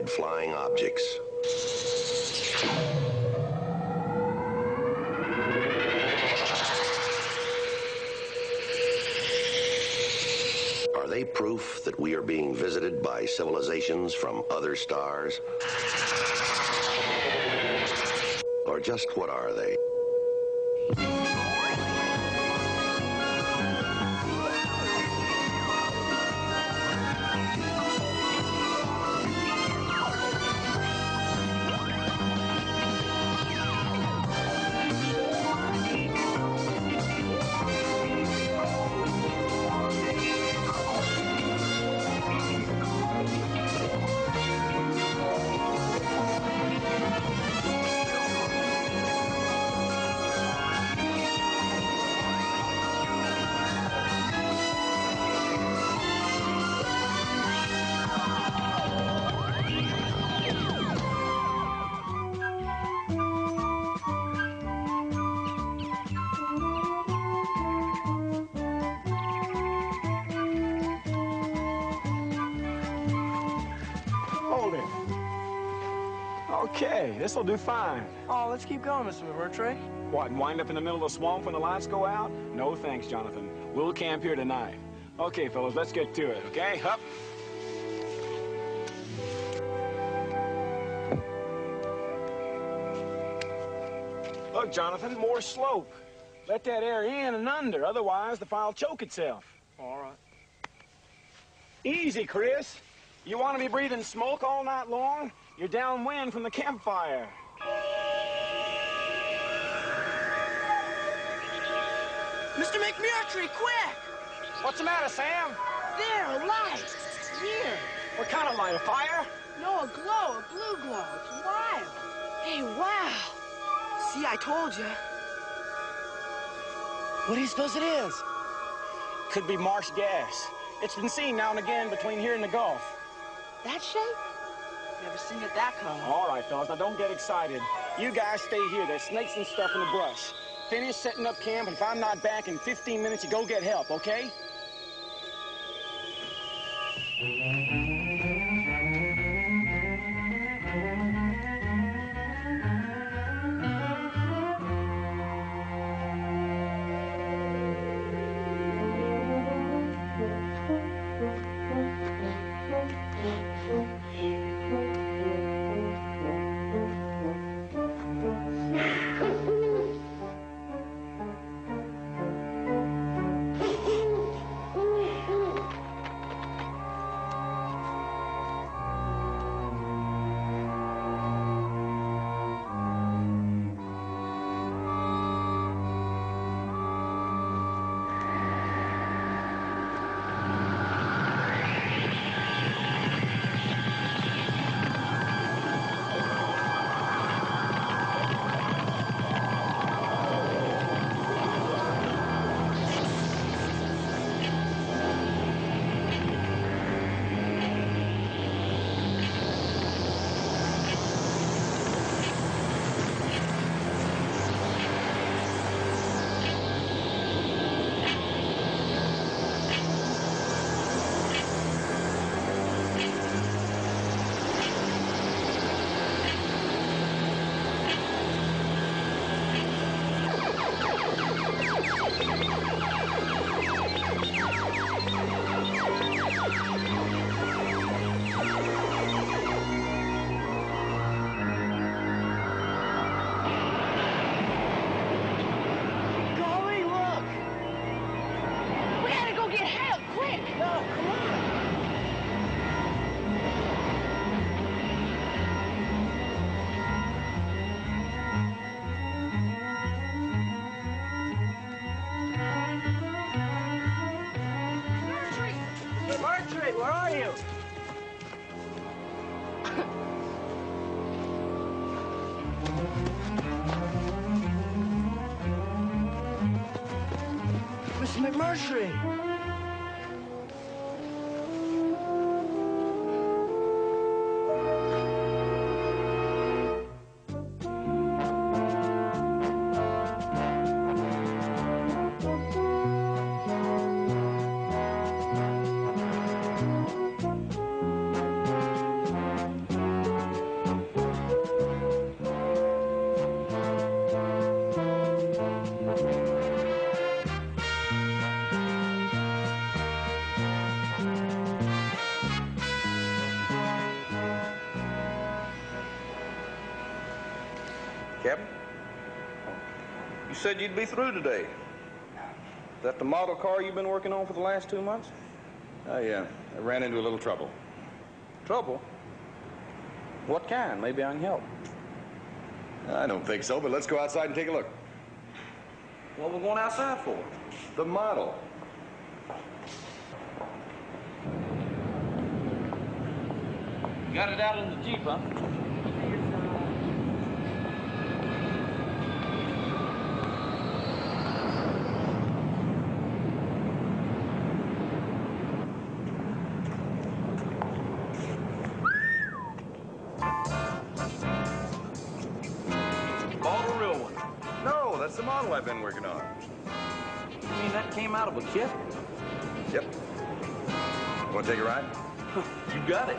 unidentified flying objects. Are they proof that we are being visited by civilizations from other stars? Or just what are they? Okay, this'll do fine. Oh, let's keep going, Mr. McMurtry. What, and wind up in the middle of the swamp when the lights go out? No thanks, Jonathan. We'll camp here tonight. Okay, fellas, let's get to it, okay? Hup. Look, Jonathan, more slope. Let that air in and under, otherwise the fire'll choke itself. All right. Easy, Chris. You want to be breathing smoke all night long? You're downwind from the campfire. Mr. McMurtry, quick! What's the matter, Sam? There, a light. Here. What kind of light? A fire? No, a glow, a blue glow. It's wild. Hey, wow. See, I told you. What do you suppose it is? Could be marsh gas. It's been seen now and again between here and the Gulf. That shape? Never seen it that color. All right, fellas, now don't get excited. You guys stay here. There's snakes and stuff in the brush. Finish setting up camp, and if I'm not back in 15 minutes, you go get help, okay? Where are you? Mr. McMurtry. Captain, you said you'd be through today. Is that the model car you've been working on for the last 2 months? I ran into a little trouble. Trouble? What kind? Maybe I can help. I don't think so, but let's go outside and take a look. What we're going outside for? The model. Got it out in the Jeep, huh? Bought a real one. No, that's the model I've been working on. You mean that came out of a kit? Yep. Want to take a ride? You got it.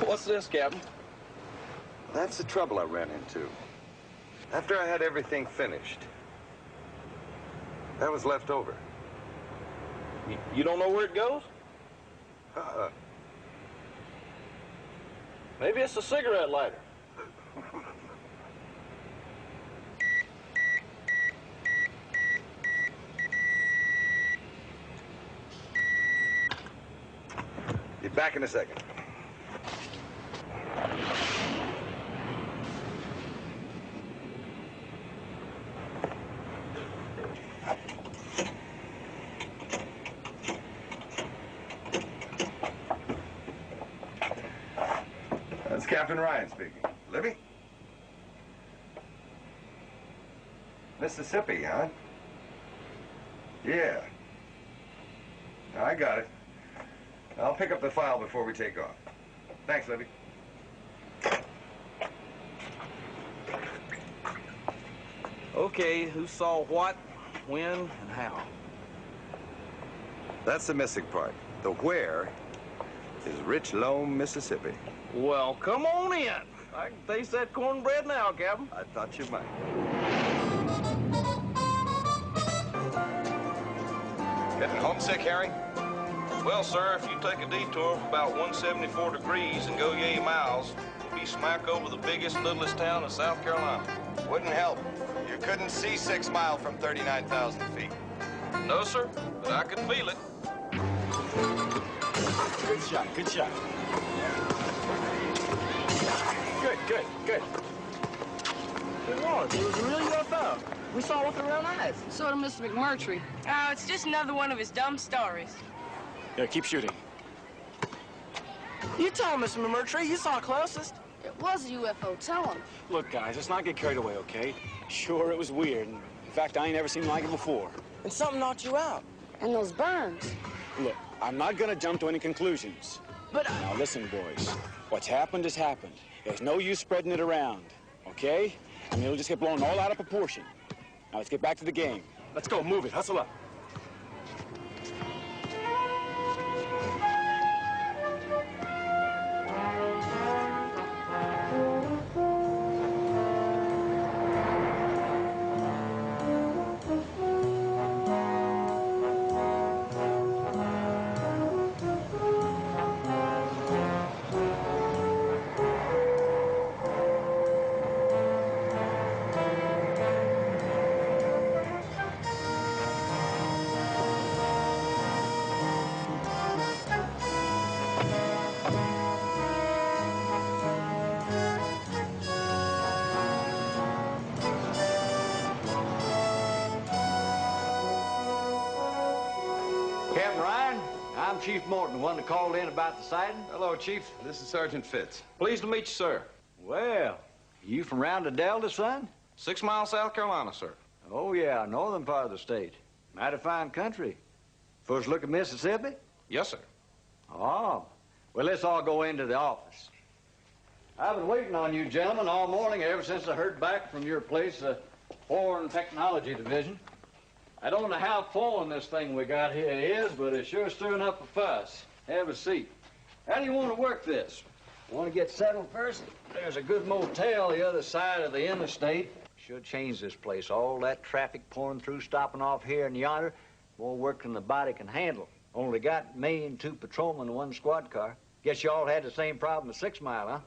What's this, Captain? That's the trouble I ran into. After I had everything finished, that was left over. You don't know where it goes? Maybe it's a cigarette lighter. Be back in a second. That's Captain Ryan speaking. Libby? Mississippi, huh? Yeah. I got it. I'll pick up the file before we take off. Thanks, Libby. Okay, who saw what, when, and how? That's the missing part. The where is Rich Loam, Mississippi. Well, come on in. I can taste that cornbread now, Captain. I thought you might. Getting homesick, Harry? Well, sir, if you take a detour of about 174 degrees and go yay miles, you'll be smack over the biggest and littlest town in South Carolina. Wouldn't help. You couldn't see 6 mile from 39,000 feet. No, sir, but I could feel it. Good shot, good shot. Good, good, good. It was a real UFO. We saw it with our own eyes. So did Mr. McMurtry. Oh, it's just another one of his dumb stories. Yeah, keep shooting. You tell him, Mr. McMurtry. You saw it closest. It was a UFO. Tell him. Look, guys, let's not get carried away, okay? Sure, it was weird. In fact, I ain't never seen like it before. And something knocked you out. And those burns. Look, I'm not gonna jump to any conclusions. But Now listen, boys. What's happened has happened. There's no use spreading it around, okay? I mean, it'll just get blown all out of proportion. Now let's get back to the game. let's go. Move it. Hustle up. Captain Ryan, I'm Chief Morton, the one that called in about the sighting. Hello, Chief. This is Sergeant Fitz. Pleased to meet you, sir. Well, you from round the Delta, son? 6 miles, South Carolina, sir. Oh, yeah, northern part of the state. Mighty fine country. First look at Mississippi? Yes, sir. Oh, well, let's all go into the office. I've been waiting on you gentlemen all morning ever since I heard back from your place, the Foreign Technology Division. I don't know how foreign this thing we got here is, but it's sure stirring up a fuss. Have a seat. How do you want to work this? Want to get settled first? There's a good motel the other side of the interstate. Should change this place. All that traffic pouring through, stopping off here and yonder. More work than the body can handle. Only got me and 2 patrolmen and 1 squad car. Guess you all had the same problem at 6 Mile, huh?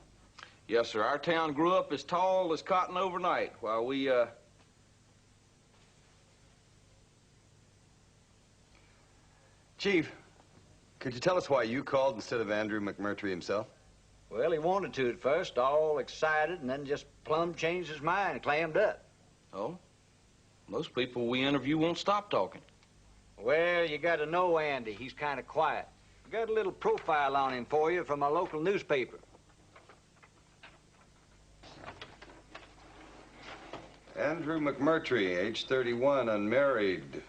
Yes, sir. Our town grew up as tall as cotton overnight while we, Chief, could you tell us why you called instead of Andrew McMurtry himself? Well, he wanted to at first, all excited, and then just plumb changed his mind, clammed up. Oh? Most people we interview won't stop talking. Well, you got to know Andy. He's kind of quiet. I got a little profile on him for you from a local newspaper. Andrew McMurtry, age 31, unmarried.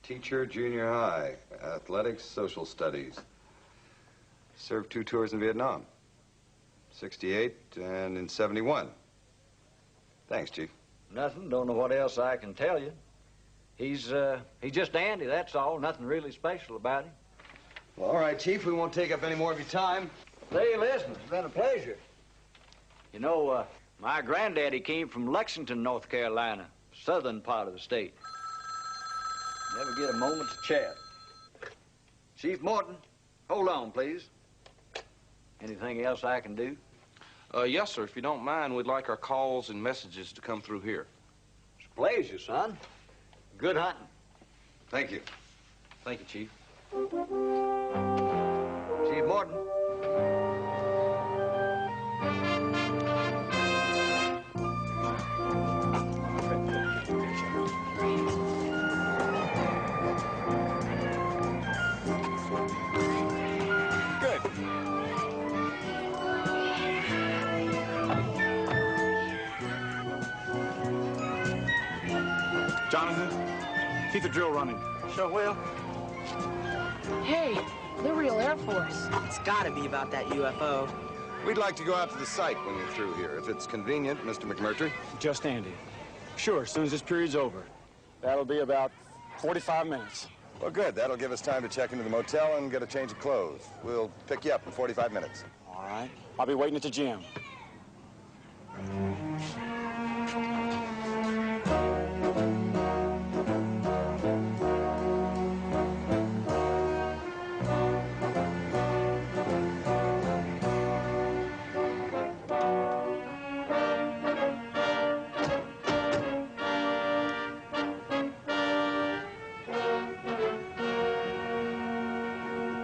Teacher, junior high. Athletics, social studies. Served 2 tours in Vietnam. 68 and in 71. Thanks, Chief. Nothing. Don't know what else I can tell you. He's just Andy, that's all. Nothing really special about him. Well, all right, Chief. We won't take up any more of your time. Hey, listen, it's been a pleasure. You know, my granddaddy came from Lexington, North Carolina, southern part of the state. Never get a moment to chat. Chief Morton, hold on, please. Anything else I can do? Yes, sir. If you don't mind, we'd like our calls and messages to come through here. It's a pleasure, son. Good hunting. Thank you. Thank you, Chief. Chief Morton. Jonathan, keep the drill running. Sure will. Hey, the real Air Force. It's gotta be about that UFO. We'd like to go out to the site when you're through here, if it's convenient, Mr. McMurtry. Just Andy. Sure, as soon as this period's over. That'll be about 45 minutes. Well, good. That'll give us time to check into the motel and get a change of clothes. We'll pick you up in 45 minutes. All right. I'll be waiting at the gym.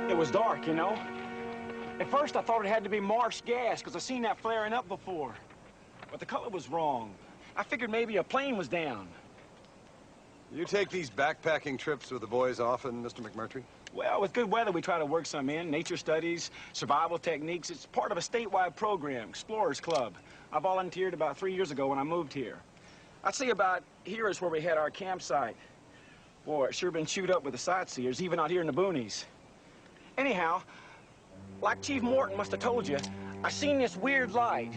It was dark, you know. At first, I thought it had to be marsh gas, because I've seen that flaring up before. But the color was wrong. I figured maybe a plane was down. You take these backpacking trips with the boys often, Mr. McMurtry? Well, with good weather, we try to work some in. Nature studies, survival techniques. It's part of a statewide program, Explorers Club. I volunteered about 3 years ago when I moved here. I'd say about here is where we had our campsite. Boy, it's sure been chewed up with the sightseers, even out here in the boonies. Anyhow, like Chief Morton must have told you, I seen this weird light.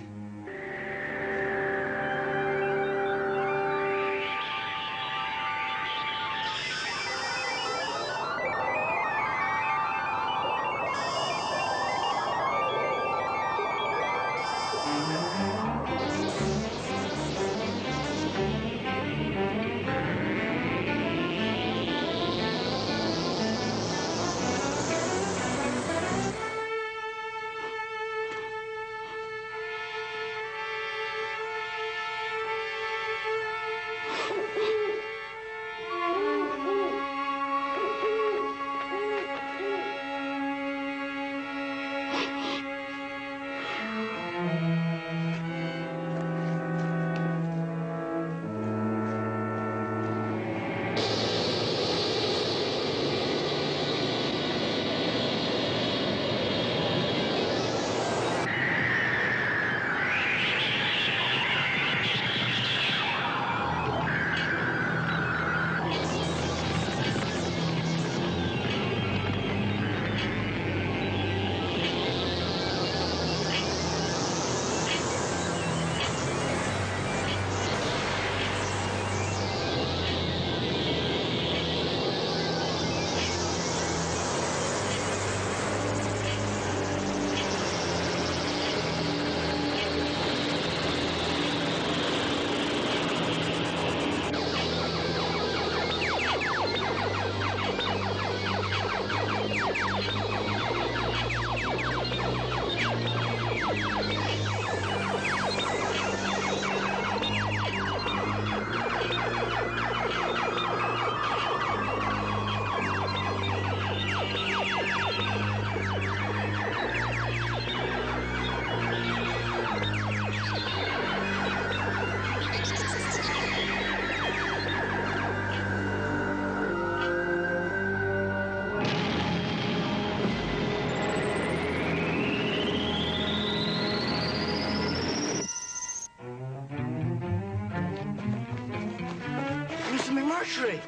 nursery.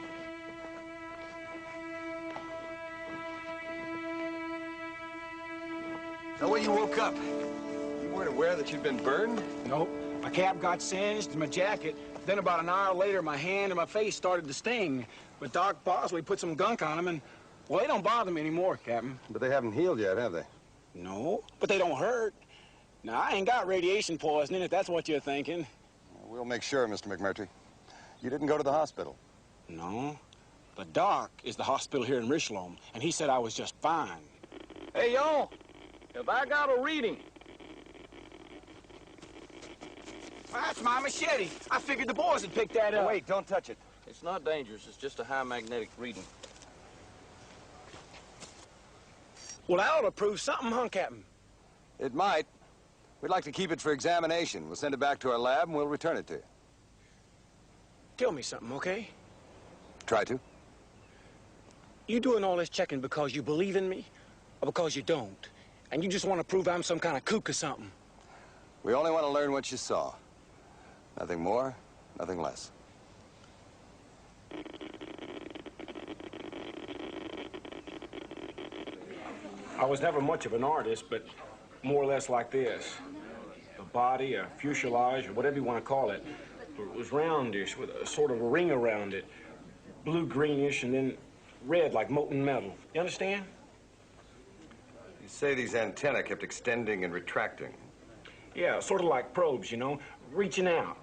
Now, when you woke up, you weren't aware that you'd been burned? Nope. My cap got singed and my jacket. Then about an hour later, my hand and my face started to sting. But Doc Bosley put some gunk on them, and, well, they don't bother me anymore, Captain. But they haven't healed yet, have they? No, but they don't hurt. Now, I ain't got radiation poisoning, if that's what you're thinking. We'll make sure, Mr. McMurtry. You didn't go to the hospital. No. The doc is the hospital here in Richland, and he said I was just fine. Hey, y'all, have I got a reading? That's my machete. I figured the boys would pick that up. Wait, don't touch it. It's not dangerous. It's just a high magnetic reading. Well, that ought to prove something, huh, Captain? It might. We'd like to keep it for examination. We'll send it back to our lab, and we'll return it to you. Tell me something, okay? Try to. You doing all this checking because you believe in me, or because you don't? And you just want to prove I'm some kind of kook or something? We only want to learn what you saw. Nothing more, nothing less. I was never much of an artist, but more or less like this. The body, a fuselage, or whatever you want to call it, was roundish with a sort of a ring around it. Blue-greenish and then red like molten metal. You understand? You say these antennae kept extending and retracting. Yeah, sort of like probes, you know, reaching out.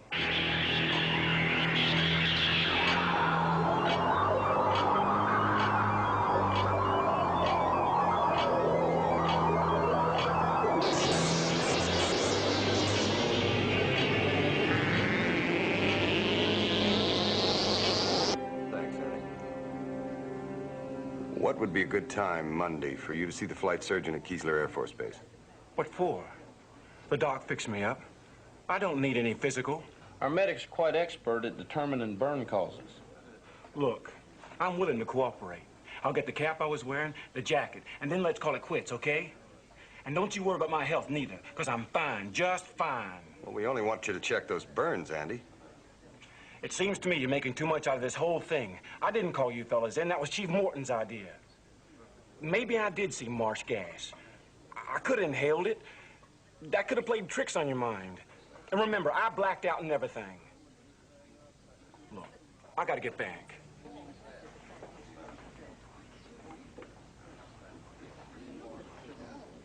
What would be a good time Monday for you to see the flight surgeon at Keesler Air Force Base? What for? The doc fixed me up. I don't need any physical. Our medic's quite expert at determining burn causes. Look, I'm willing to cooperate. I'll get the cap I was wearing, the jacket, and then let's call it quits, okay? And don't you worry about my health, neither, because I'm fine, just fine. Well, we only want you to check those burns, Andy. It seems to me you're making too much out of this whole thing. I didn't call you fellas in. That was Chief Morton's idea. Maybe I did see marsh gas. I could have inhaled it. That could have played tricks on your mind. And remember, I blacked out and everything. Look, I gotta get back.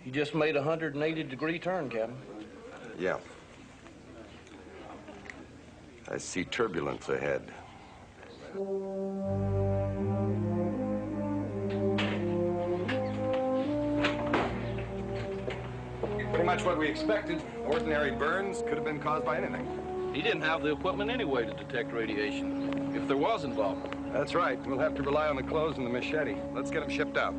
You just made a 180-degree turn, Captain. Yeah. I see turbulence ahead. Pretty much what we expected. Ordinary burns could have been caused by anything. He didn't have the equipment anyway to detect radiation, if there was involvement. That's right. We'll have to rely on the clothes and the machete. Let's get them shipped out.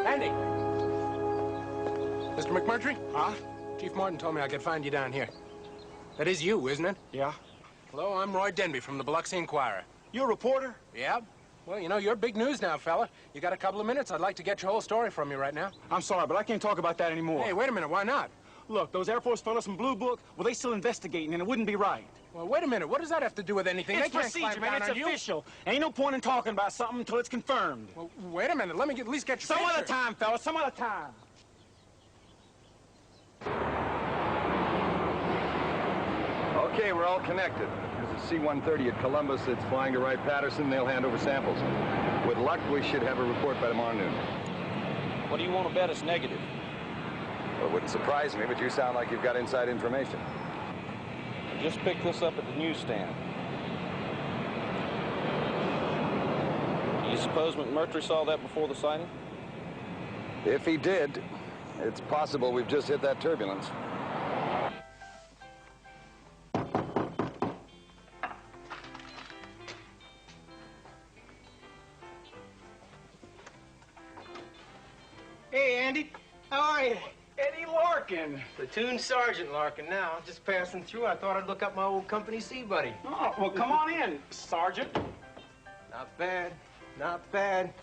Andy! Mr. McMurtry? Huh? Chief Martin told me I could find you down here. That is you, isn't it? Yeah? Hello, I'm Roy Denby from the Biloxi Inquirer. You a reporter? Yeah? Well, you know, you're big news now, fella. You got a couple of minutes? I'd like to get your whole story from you right now. I'm sorry, but I can't talk about that anymore. Hey, wait a minute. Why not? Look, those Air Force fellas from Blue Book, well, they still investigating, and it wouldn't be right. Well, wait a minute. What does that have to do with anything? It's They can't procedure, climb man. down It's on you. official. Ain't no point in talking about something until it's confirmed. Well, wait a minute. Let me at least get your Some picture. other time, fellas. Some other time. Okay, we're all connected. There's a C-130 at Columbus that's flying to Wright-Patterson. They'll hand over samples. With luck, we should have a report by tomorrow noon. What do you want to bet is negative? Well, it wouldn't surprise me, but you sound like you've got inside information. I just picked this up at the newsstand. Do you suppose McMurtry saw that before the sighting? If he did, it's possible we've just hit that turbulence. Hey, Andy. How are you? Eddie Larkin. Platoon Sergeant Larkin now. Just passing through. I thought I'd look up my old company C buddy. Oh, well, come on in, Sergeant. Not bad. Not bad.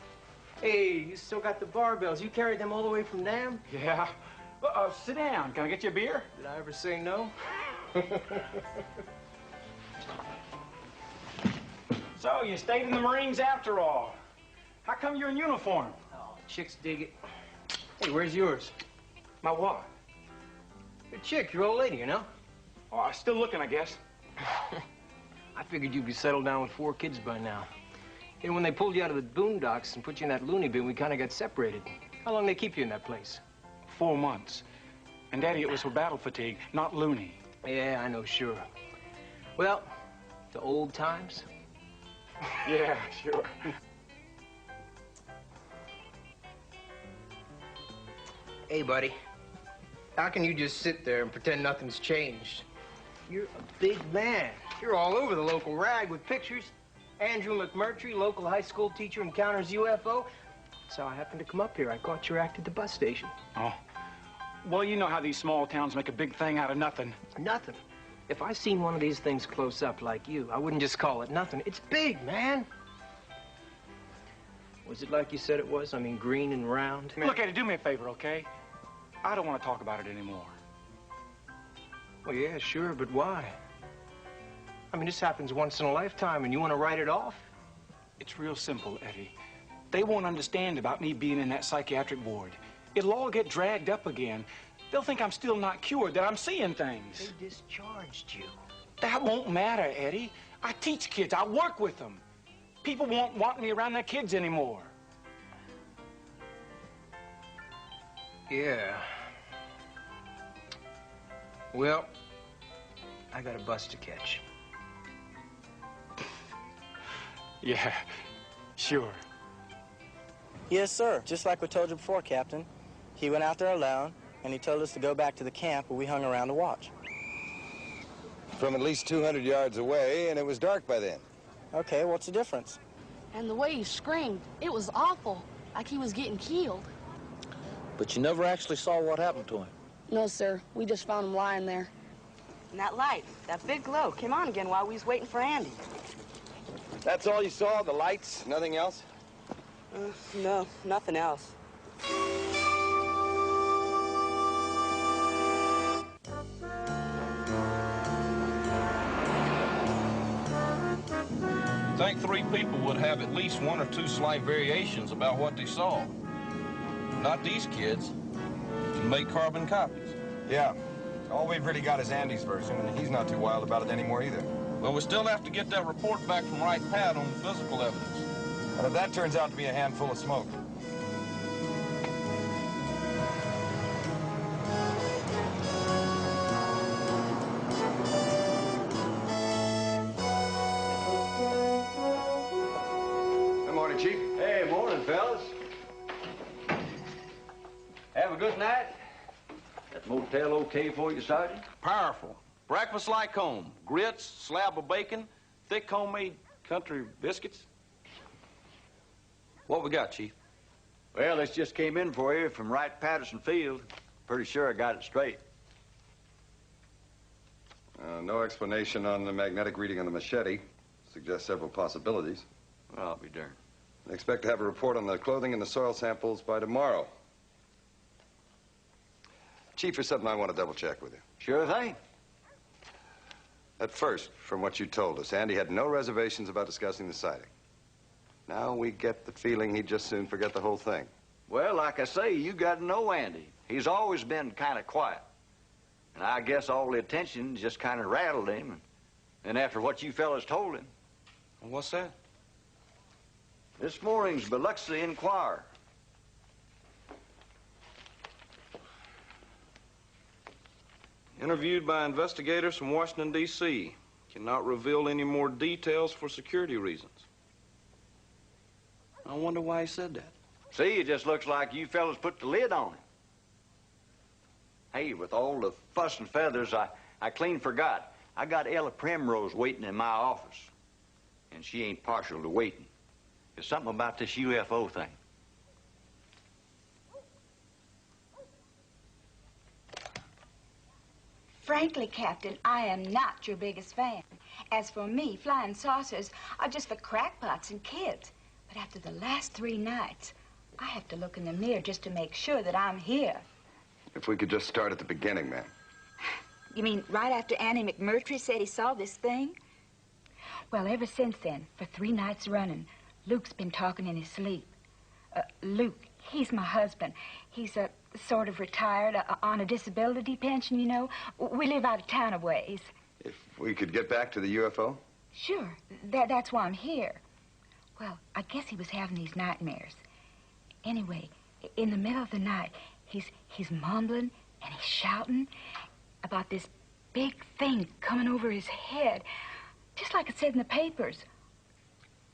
Hey, you still got the barbells. You carried them all the way from Nam? Yeah. Sit down. Can I get you a beer? Did I ever say no? So, you stayed in the Marines after all. How come you're in uniform? Oh, chicks dig it. Hey, where's yours? My what? Your chick, your old lady, you know? Oh, I'm still looking, I guess. I figured you'd be settled down with 4 kids by now. You know, when they pulled you out of the boondocks and put you in that loony bin, we kind of got separated. How long they keep you in that place? 4 months. And, Daddy, it was for battle fatigue, not loony. Yeah, I know, sure. Well, the old times? Yeah, sure. Hey, buddy. How can you just sit there and pretend nothing's changed? You're a big man. You're all over the local rag with pictures. Andrew McMurtry, local high school teacher, encounters UFO. That's how I happened to come up here. I caught your act at the bus station. Oh. Well, you know how these small towns make a big thing out of nothing. Nothing. If I seen one of these things close up like you, I wouldn't just call it nothing. It's big, man. Was it like you said it was? I mean, green and round? Look, Eddie, do me a favor, okay? I don't want to talk about it anymore. Well, yeah, sure, but why? I mean, this happens once in a lifetime, and you want to write it off? It's real simple, Eddie. They won't understand about me being in that psychiatric ward. It'll all get dragged up again. They'll think I'm still not cured, that I'm seeing things. They discharged you. That won't matter, Eddie. I teach kids. I work with them. People won't want me around their kids anymore. Yeah. Well, I got a bus to catch. Yeah, sure. Yes, sir. Just like we told you before, Captain. He went out there alone, and he told us to go back to the camp where we hung around to watch. From at least 200 yards away, and it was dark by then. Okay, what's the difference? And the way he screamed, it was awful, like he was getting killed. But you never actually saw what happened to him? No, sir. We just found him lying there. And that light, that big glow, came on again while we was waiting for Andy. That's all you saw? The lights? Nothing else? No, nothing else. I think 3 people would have at least 1 or 2 slight variations about what they saw. Not these kids. Can make carbon copies. Yeah. All we've really got is Andy's version, and he's not too wild about it anymore either. Well, we still have to get that report back from Wright Pat on the physical evidence. But if that turns out to be a handful of smoke. Good morning, Chief. Hey, morning, fellas. Have a good night? That motel okay for you, Sergeant? Powerful. Breakfast like home. Grits, slab of bacon, thick homemade country biscuits. What we got, Chief? Well, this just came in for you from Wright Patterson Field. Pretty sure I got it straight. No explanation on the magnetic reading on the machete. Suggests several possibilities. Well, I'll be darned. I expect to have a report on the clothing and the soil samples by tomorrow. Chief, there's something I want to double check with you. Sure thing. At first, from what you told us, Andy had no reservations about discussing the sighting. Now we get the feeling he'd just soon forget the whole thing. Well, like I say, you got to know Andy. He's always been kind of quiet. And I guess all the attention just kind of rattled him. And after what you fellas told him. And what's that? This morning's Biloxi Enquirer. Interviewed by investigators from Washington, D.C. Cannot reveal any more details for security reasons. I wonder why he said that. See, it just looks like you fellas put the lid on him. Hey, with all the fuss and feathers, I clean forgot. I got Ella Primrose waiting in my office. And she ain't partial to waiting. There's something about this UFO thing. Frankly, Captain, I am not your biggest fan. As for me, flying saucers are just for crackpots and kids. But after the last 3 nights, I have to look in the mirror just to make sure that I'm here. If we could just start at the beginning, ma'am. You mean right after Annie McMurtry said he saw this thing? Well, ever since then, for 3 nights running, Luke's been talking in his sleep. Luke, he's my husband. He's sort of retired on a disability pension, you know. We live out of town a ways. If we could get back to the UFO? Sure. That's why I'm here. Well, I guess he was having these nightmares. Anyway, in the middle of the night, he's mumbling and he's shouting about this big thing coming over his head, just like it said in the papers.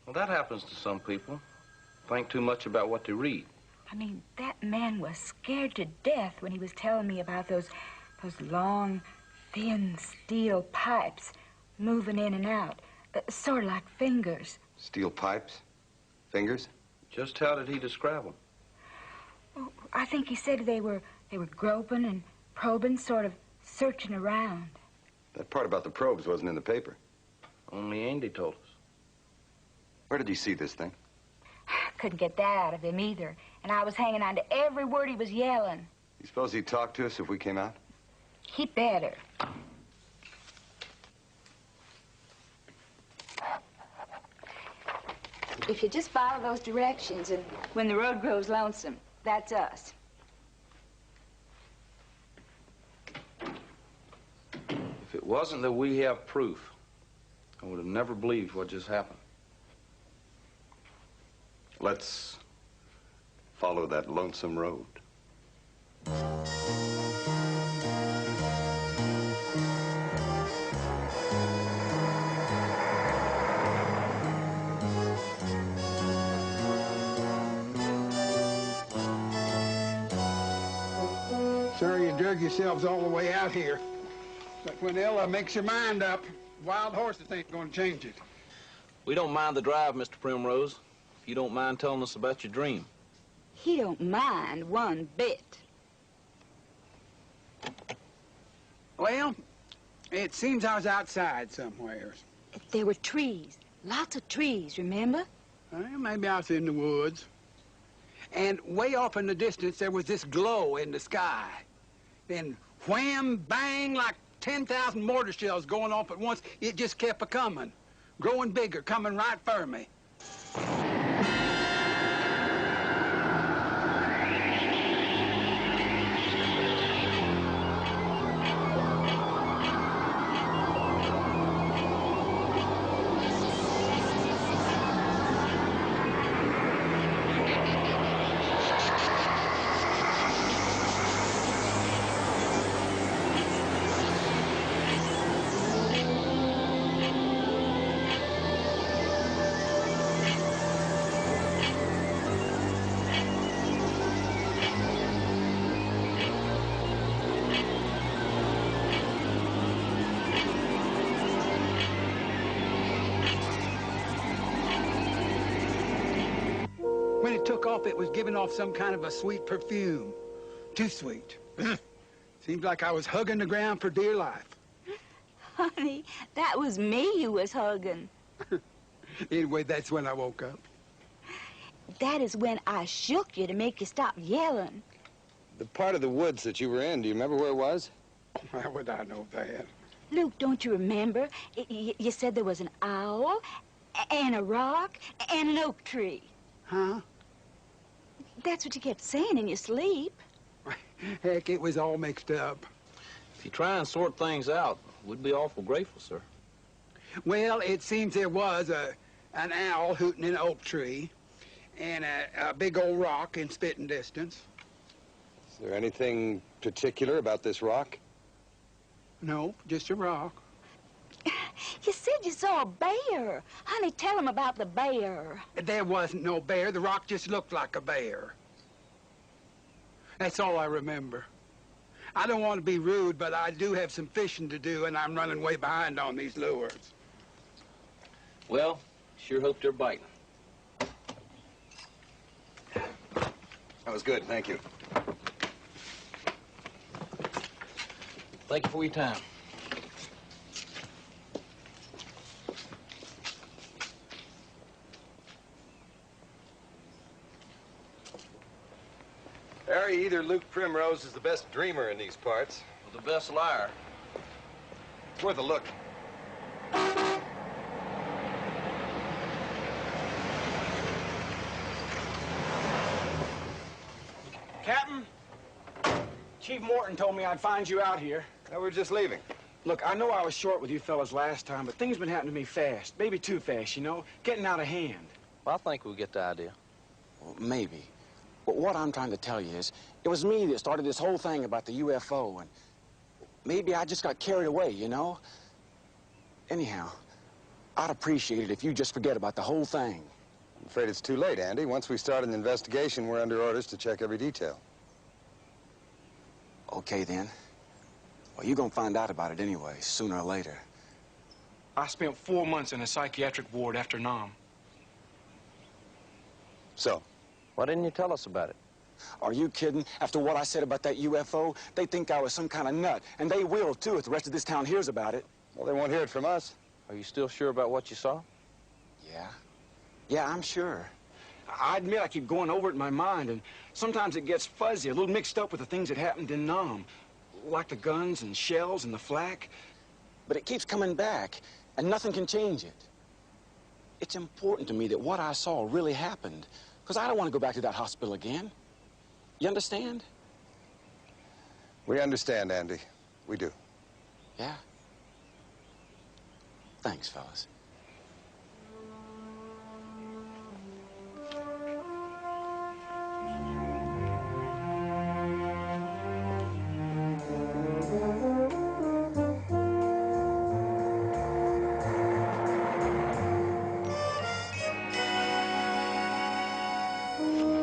Well, that happens to some people. Think too much about what they read. I mean, that man was scared to death when he was telling me about those long, thin steel pipes moving in and out, sort of like fingers. Steel pipes? Fingers? Just how did he describe them? Well, I think he said they were groping and probing, sort of searching around. That part about the probes wasn't in the paper. Only Andy told us. Where did you see this thing? Couldn't get that out of him either. And I was hanging on to every word he was yelling. You suppose he'd talk to us if we came out? He'd better. If you just follow those directions, and when the road grows lonesome, that's us. If it wasn't that we have proof, I would have never believed what just happened. Let's follow that lonesome road. Sorry you drug yourselves all the way out here. But when Ella makes her mind up, wild horses ain't gonna change it. We don't mind the drive, Mr. Primrose, if you don't mind telling us about your dream. He don't mind one bit. Well, it seems I was outside somewhere. There were trees, lots of trees, remember? Well, maybe I was in the woods. And way off in the distance, there was this glow in the sky. Then wham, bang, like 10,000 mortar shells going off at once. It just kept a-coming, growing bigger, coming right for me. When it took off, it was giving off some kind of a sweet perfume. Too sweet. Seemed like I was hugging the ground for dear life. Honey, that was me you was hugging. Anyway, that's when I woke up. That is when I shook you to make you stop yelling. The part of the woods that you were in, do you remember where it was? How would I know that? Luke, don't you remember? You said there was an owl, and a rock, and an oak tree. Huh? That's what you kept saying in your sleep. Heck, it was all mixed up. If you try and sort things out, we'd be awful grateful, sir. Well, it seems there was an owl hooting in an oak tree, and a big old rock in spitting distance. Is there anything particular about this rock? No, just a rock. You said you saw a bear. Honey, tell him about the bear. There wasn't no bear. The rock just looked like a bear. That's all I remember. I don't want to be rude, but I do have some fishing to do, and I'm running way behind on these lures. Well, sure hope they're biting. That was good, thank you. Thank you for your time. Harry, either Luke Primrose is the best dreamer in these parts, Or the best liar. it's worth a look. Captain, Chief Morton told me I'd find you out here. Now, we're just leaving. Look, I know I was short with you fellas last time, but things been happening to me fast. Maybe too fast, you know? Getting out of hand. Well, I think we'll get the idea. Well, maybe. But what I'm trying to tell you is, it was me that started this whole thing about the UFO, and maybe I just got carried away, you know? Anyhow, I'd appreciate it if you just forget about the whole thing. I'm afraid it's too late, Andy. Once we start an investigation, we're under orders to check every detail. Okay, then. Well, you're gonna find out about it anyway, sooner or later. I spent 4 months in a psychiatric ward after Nam. So? Why didn't you tell us about it? Are you kidding? After what I said about that UFO, they think I was some kind of nut. And they will, too, if the rest of this town hears about it. Well, they won't hear it from us. Are you still sure about what you saw? Yeah. Yeah, I'm sure. I admit I keep going over it in my mind, and sometimes it gets fuzzy, a little mixed up with the things that happened in Nam. Like the guns and shells and the flak. But it keeps coming back, and nothing can change it. It's important to me that what I saw really happened, because I don't want to go back to that hospital again. You understand? We understand, Andy. We do. Yeah? Thanks, fellas.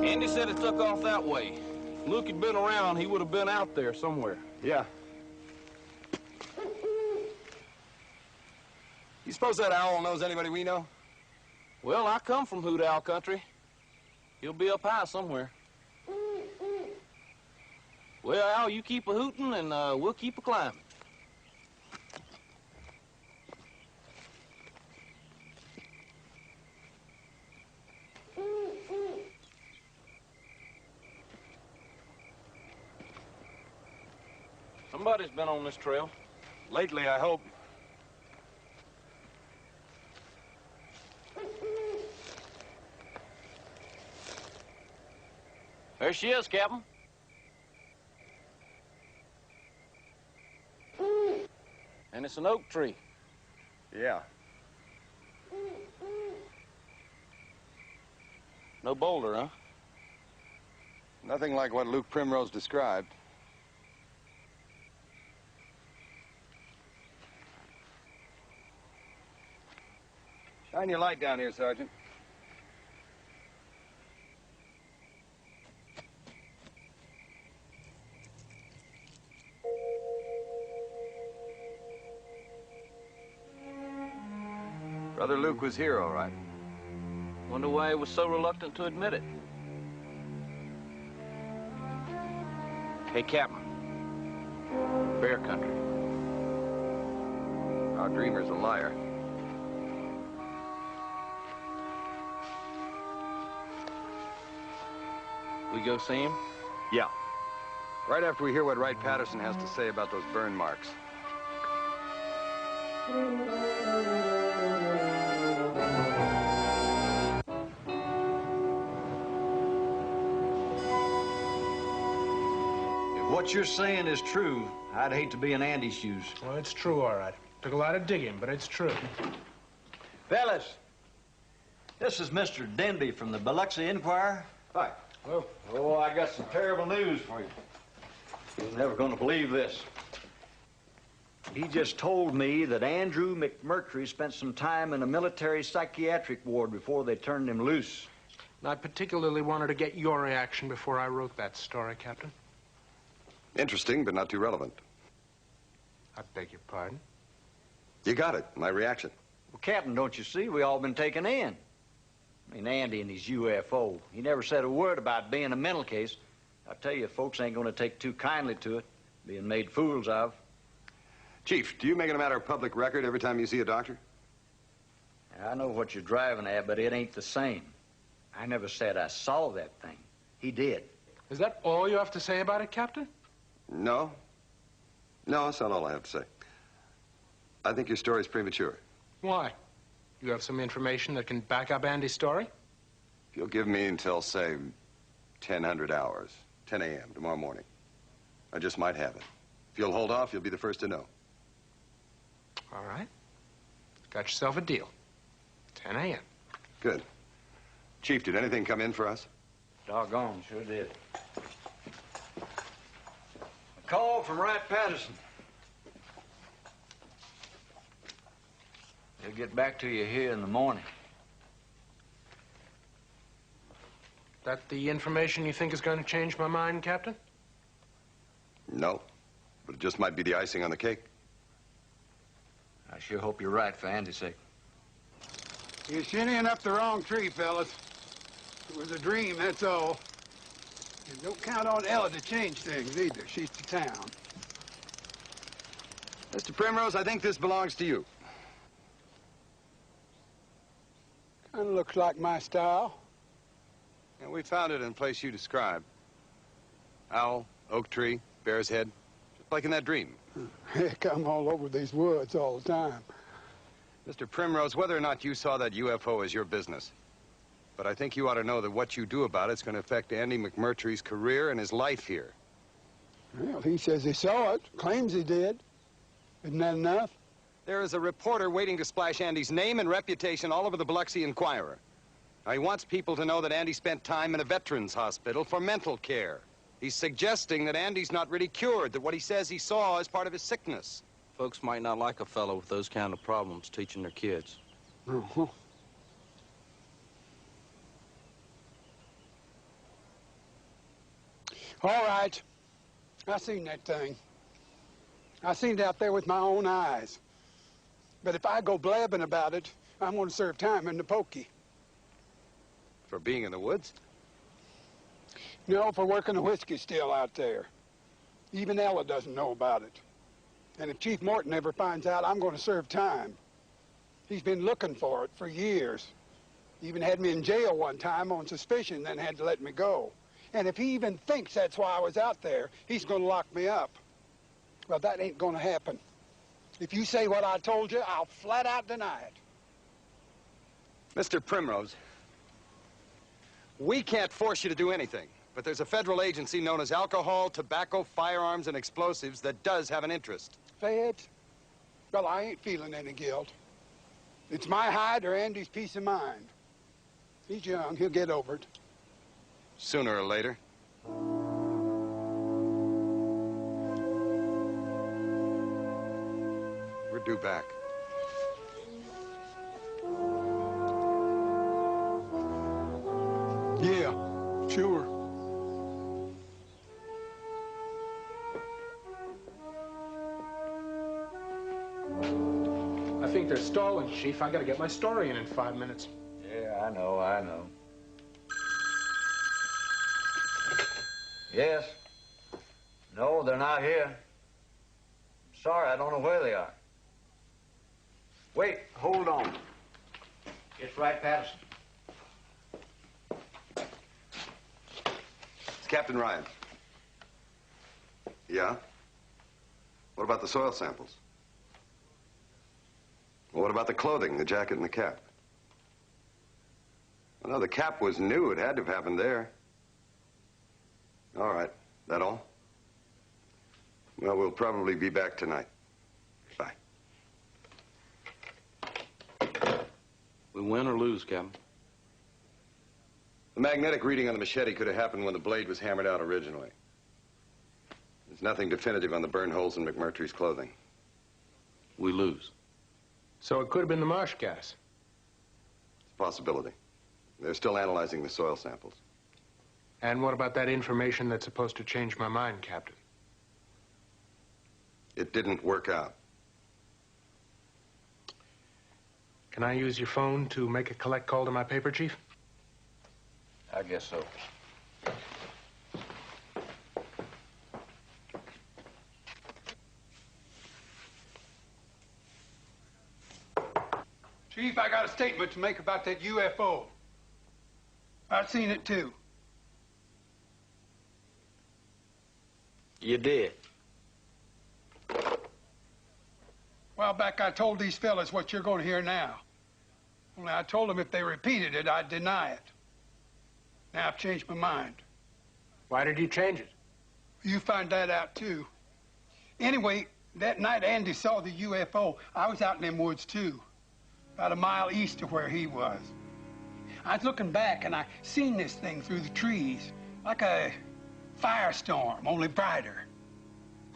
Andy said it took off that way. If Luke had been around, he would have been out there somewhere. Yeah. You suppose that owl knows anybody we know? Well, I come from Hoot Owl country. He'll be up high somewhere. Well, Al, you keep a hooting, and we'll keep a climbing. Somebody's been on this trail. Lately, I hope. There she is, Captain. And it's an oak tree. Yeah. No boulder, huh? Nothing like what Luke Primrose described. Shine your light down here, Sergeant. Brother Luke was here, all right. Wonder why he was so reluctant to admit it. Hey, Captain. Bear country. Our dreamer's a liar. We go see him? Yeah. Right after we hear what Wright Patterson has to say about those burn marks. If what you're saying is true, I'd hate to be in Andy's shoes. Well, it's true, all right. Took a lot of digging, but it's true. Fellas, this is Mr. Denby from the Biloxi Enquirer. Hi. Well, oh, I got some terrible news for you. You're never going to believe this. He just told me that Andrew McMurtry spent some time in a military psychiatric ward before they turned him loose. And I particularly wanted to get your reaction before I wrote that story, Captain. Interesting, but not too relevant. I beg your pardon? You got it, my reaction. Well, Captain, don't you see? We all been taken in. I mean, Andy and his UFO. He never said a word about being a mental case. I tell you, folks ain't going to take too kindly to it, being made fools of. Chief, do you make it a matter of public record every time you see a doctor? I know what you're driving at, but it ain't the same. I never said I saw that thing. He did. Is that all you have to say about it, Captain? No. No, that's not all I have to say. I think your story's premature. Why? You have some information that can back up Andy's story? If you'll give me until, say, 1000 hours, 10 a.m. tomorrow morning, I just might have it. If you'll hold off, you'll be the first to know. All right. Got yourself a deal. 10 a.m. Good. Chief, did anything come in for us? Doggone, sure did. A call from Wright Patterson. He'll get back to you here in the morning. That the information you think is going to change my mind, Captain? No, but it just might be the icing on the cake. I sure hope you're right for Andy's sake. You're shinnying up the wrong tree, fellas. It was a dream, that's all. And don't count on Ella to change things either. She's to town. Mr. Primrose, I think this belongs to you. Kind of looks like my style. And we found it in a place you described. Owl, oak tree, bear's head. Just like in that dream. Heck, I'm all over these woods all the time. Mr. Primrose, whether or not you saw that UFO is your business. But I think you ought to know that what you do about it's going to affect Andy McMurtry's career and his life here. Well, he says he saw it, claims he did. Isn't that enough? There is a reporter waiting to splash Andy's name and reputation all over the Biloxi Inquirer. Now, he wants people to know that Andy spent time in a veterans hospital for mental care. He's suggesting that Andy's not really cured, that what he says he saw is part of his sickness. Folks might not like a fellow with those kind of problems teaching their kids. Uh-huh. All right. I seen that thing. I seen it out there with my own eyes. But if I go blabbing about it, I'm going to serve time in the pokey. For being in the woods? No, for working the whiskey still out there. Even Ella doesn't know about it. And if Chief Morton ever finds out, I'm going to serve time. He's been looking for it for years. Even had me in jail one time on suspicion, then had to let me go. And if he even thinks that's why I was out there, he's going to lock me up. Well, that ain't going to happen. If you say what I told you, I'll flat out deny it. Mr. Primrose, we can't force you to do anything, but there's a federal agency known as Alcohol, Tobacco, Firearms, and Explosives that does have an interest. Feds? Well, I ain't feeling any guilt. It's my hide or Andy's peace of mind. He's young, he'll get over it. Sooner or later. We're due back. Yeah, sure. I think they're stalling, Chief. I gotta get my story in 5 minutes. Yeah, I know. Yes. No, they're not here. Sorry, I don't know where they are. Wait, hold on. It's Wright Patterson. It's Captain Ryan. Yeah? What about the soil samples? Well, what about the clothing, the jacket and the cap? Well, no, the cap was new. It had to have happened there. All right. That all? Well, we'll probably be back tonight. Bye. We win or lose, Captain? The magnetic reading on the machete could have happened when the blade was hammered out originally. There's nothing definitive on the burn holes in McMurtry's clothing. We lose. So it could have been the marsh gas. It's a possibility. They're still analyzing the soil samples. And what about that information that's supposed to change my mind, Captain? It didn't work out. Can I use your phone to make a collect call to my paper, Chief? I guess so. Chief, I got a statement to make about that UFO. I've seen it too. You did? A while back, I told these fellas what you're going to hear now. Only I told them if they repeated it, I'd deny it. Now I've changed my mind. Why did you change it? You find that out, too. Anyway, that night Andy saw the UFO, I was out in them woods, too. About a mile east of where he was. I was looking back, and I seen this thing through the trees. Like a firestorm, only brighter.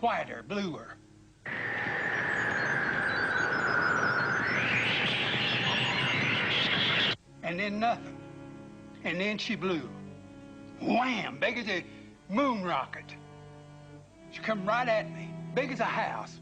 Whiter, bluer. And then nothing. And then she blew. Wham! Big as a moon rocket. She come right at me, big as a house.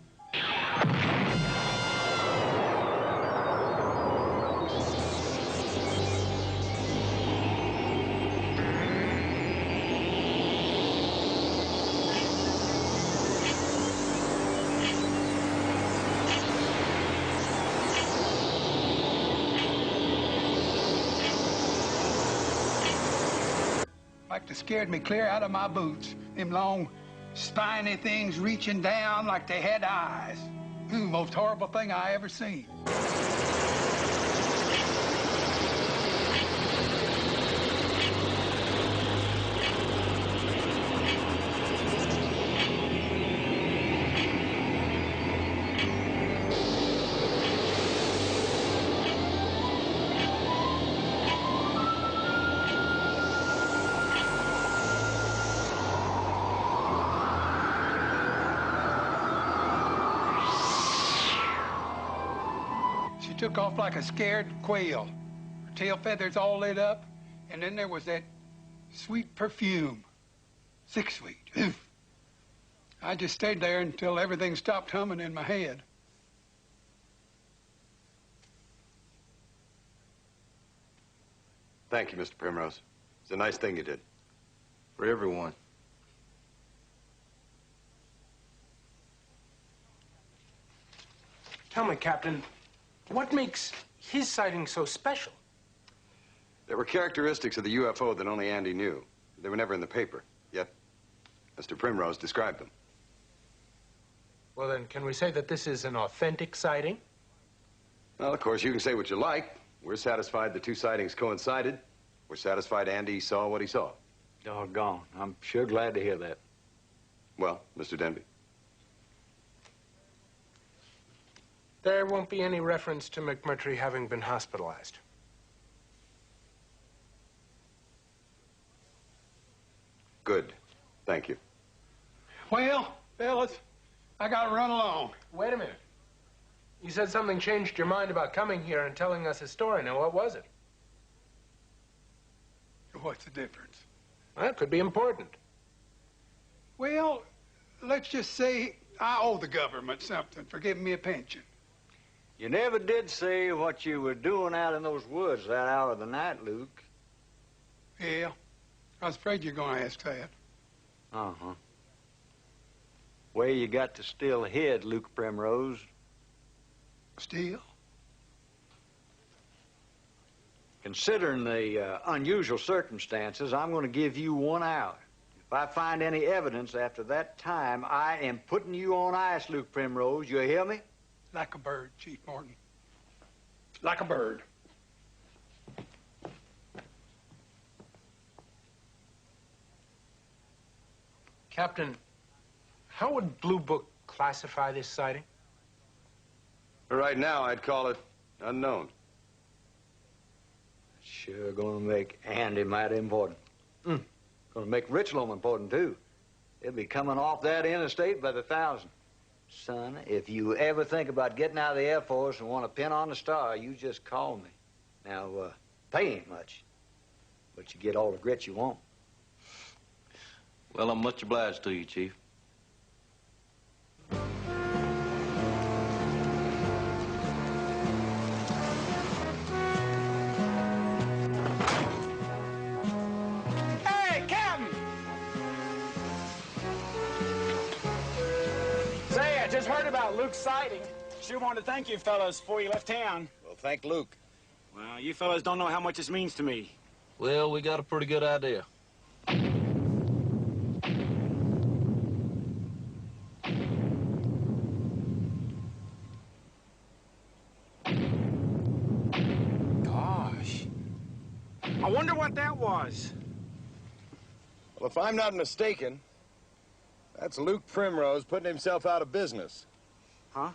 Like they scared me clear out of my boots. Them long, spiny things reaching down like they had eyes. Ooh, most horrible thing I ever seen. She took off like a scared quail. Her tail feathers all lit up, and then there was that sweet perfume. Sick sweet. Oof. I just stayed there until everything stopped humming in my head. Thank you, Mr. Primrose. It's a nice thing you did. For everyone. Tell me, Captain, what makes his sighting so special? There were characteristics of the UFO that only Andy knew. They were never in the paper, yet Mr. Primrose described them. Well, then, can we say that this is an authentic sighting? Well, of course, you can say what you like. We're satisfied the two sightings coincided. We're satisfied Andy saw what he saw. Doggone. I'm sure glad to hear that. Well, Mr. Denby? There won't be any reference to McMurtry having been hospitalized. Good. Thank you. Well, fellas, I gotta run along. Wait a minute. You said something changed your mind about coming here and telling us a story. Now, what was it? What's the difference? Well, it could be important. Well, let's just say I owe the government something for giving me a pension. You never did say what you were doing out in those woods that hour of the night, Luke. Yeah, I was afraid you were going to ask that. Uh-huh. Where you got to still hid, Luke Primrose. Still? Considering the unusual circumstances, I'm going to give you 1 hour. If I find any evidence after that time, I am putting you on ice, Luke Primrose. You hear me? Like a bird, Chief Morton. Like a bird. Captain, how would Blue Book classify this sighting? Right now, I'd call it unknown. Sure gonna make Andy mighty important. Gonna make Richland important, too. They'll be coming off that interstate by the thousand. Son, if you ever think about getting out of the Air Force and want to pin on the star, you just call me. Now, pay ain't much, but you get all the grit you want. Well, I'm much obliged to you, Chief. Hey, Captain! Say, I just heard about Luke's sighting. Sure wanted to thank you fellas before you left town. Well, Thank Luke. Well, you fellas don't know how much this means to me. Well, we got a pretty good idea. Gosh. I wonder what that was. Well, if I'm not mistaken, that's Luke Primrose putting himself out of business. Huh?